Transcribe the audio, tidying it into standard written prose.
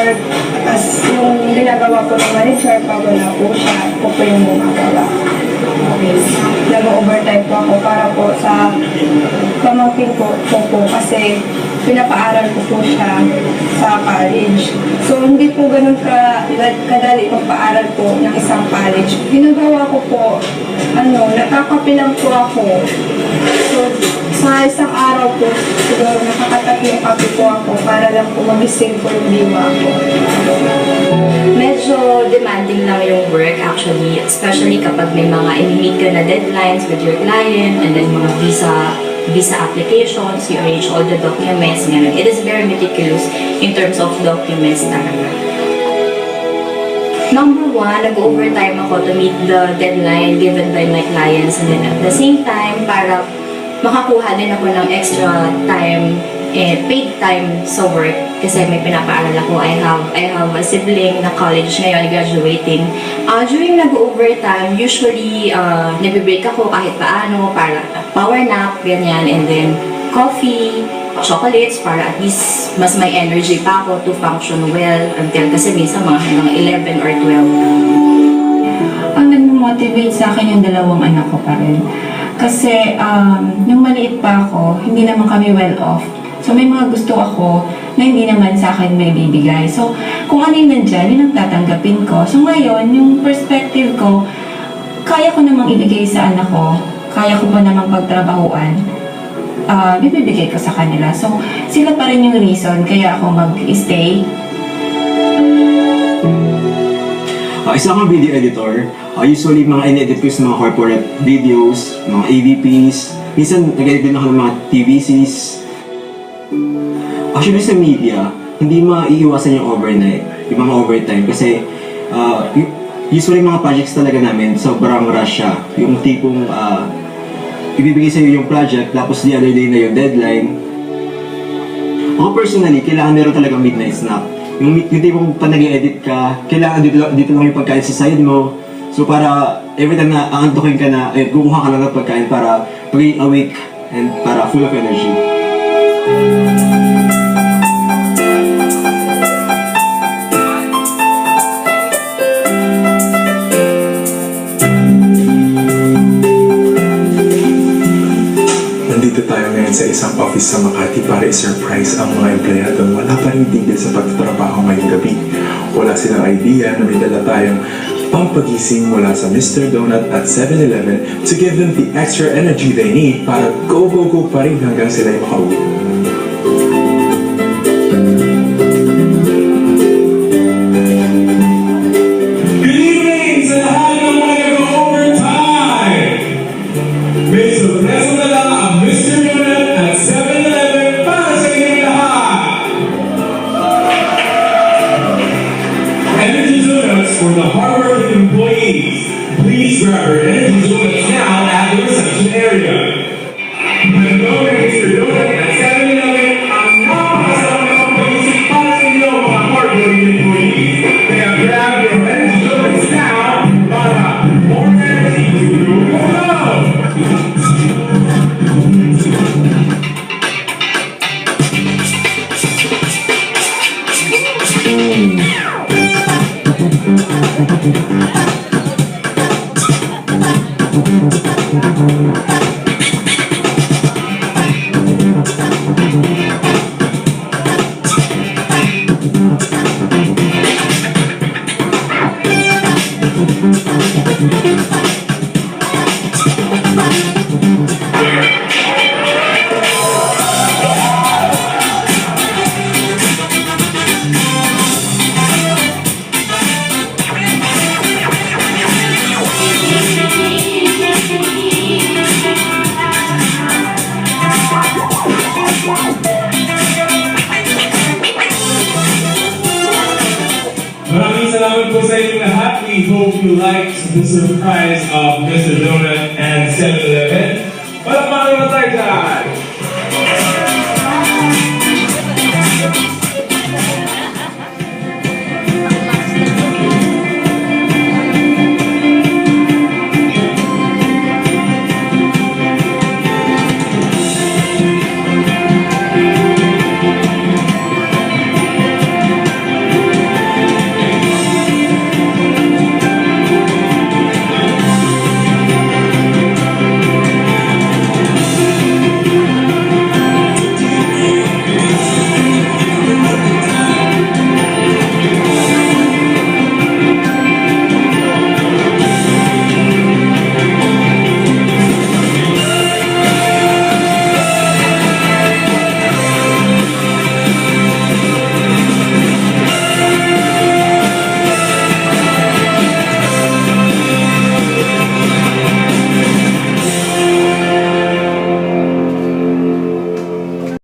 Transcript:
editor, as yung ginagawa po ng manager, pag wala po siya, po yung gumagawa. Okay. Nag-overtime po ako para po sa pamangkin ko kasi pinapaaral ko po siya sa college. So, hindi po ganun kadali magpaaral po ng isang college. Ginagawa ko po, nakakapilang po ako. So, sa isang araw po, siguro nakakatatlong kape po ako para lang po magising po yung diwa ko. Medyo demanding lang yung work actually, especially kapag may mga i-meet ka na deadlines with your client and then mga visa applications, you arrange all the documents, ganun. It is very meticulous in terms of documents talaga. Number one, nag-overtime ako to meet the deadline given by my clients, and then at the same time, para makakuha din ako ng extra time, paid time sa work kasi may pinapaaral ako. I have a sibling na college ngayon, graduating. During nag-overtime, usually nag-break ako kahit paano para power nap, ganyan, and then coffee, chocolates para at least mas may energy pa ako to function well until kasi minsan mga hanggang 11 or 12. Ang nag-motivate sa akin yung dalawang anak ko pa rin. Kasi nung maliit pa ako, hindi naman kami well off. So may mga gusto ako na hindi naman sa akin may bibigay. So kung ano yung nandyan, yun ang tatanggapin ko. So ngayon, yung perspective ko, kaya ko namang ibigay sa anak ko, kaya ko pa namang pagtrabahuan, bibigay ko sa kanila. So sila pa rin yung reason kaya ako mag-stay. Isa akong video editor. Usually, mga in-edit ko sa mga corporate videos, mga AVPs. Minsan, nag-edit din ako ng mga TVCs. Actually, sa media, hindi maiiwasan yung overnight, yung mga overtime. Kasi, usually, mga projects talaga namin, sobrang rush siya. Yung tipong, ibibigay sa'yo yung project, tapos the other day na yung deadline. Ako personally, kailangan meron talaga midnight snack. Yung tipong pa nag-edit ka, kailangan dito lang yung pagkain sa side mo. So para every time na aantukin ka na, kukuha ka lang ng pagkain para maging awake and para full of energy. Nandito tayo ngayon sa isang office sa Makati para i-surprise ang mga empleyado. Wala pa rin tigil sa pagtatrabaho ngayong gabi. Wala silang idea na may dala tayong pampagising mula sa Mr. Donut at 7-Eleven to give them the extra energy they need para go pa rin hanggang sila ay makauwi. Good evening sa lahat ng mga nag-overtime! May surpresa na lang ang Mr. Donut at 7-Eleven para sa inyong lahat! Energy Donuts for the hardworking employees. Please grab your Energy Donuts now at the reception area. Hello, Mr. Donut at 7-Eleven. Ang napakasama ng pag-isip para sa inyo mga hardworking employees. Kaya grab your Energy Donuts now para more energy to go! Maraming salamat po sa inyong lahat. We hope you liked the surprise of Mr. Donut and 7-Eleven. Palakpakan naman tayo dyan!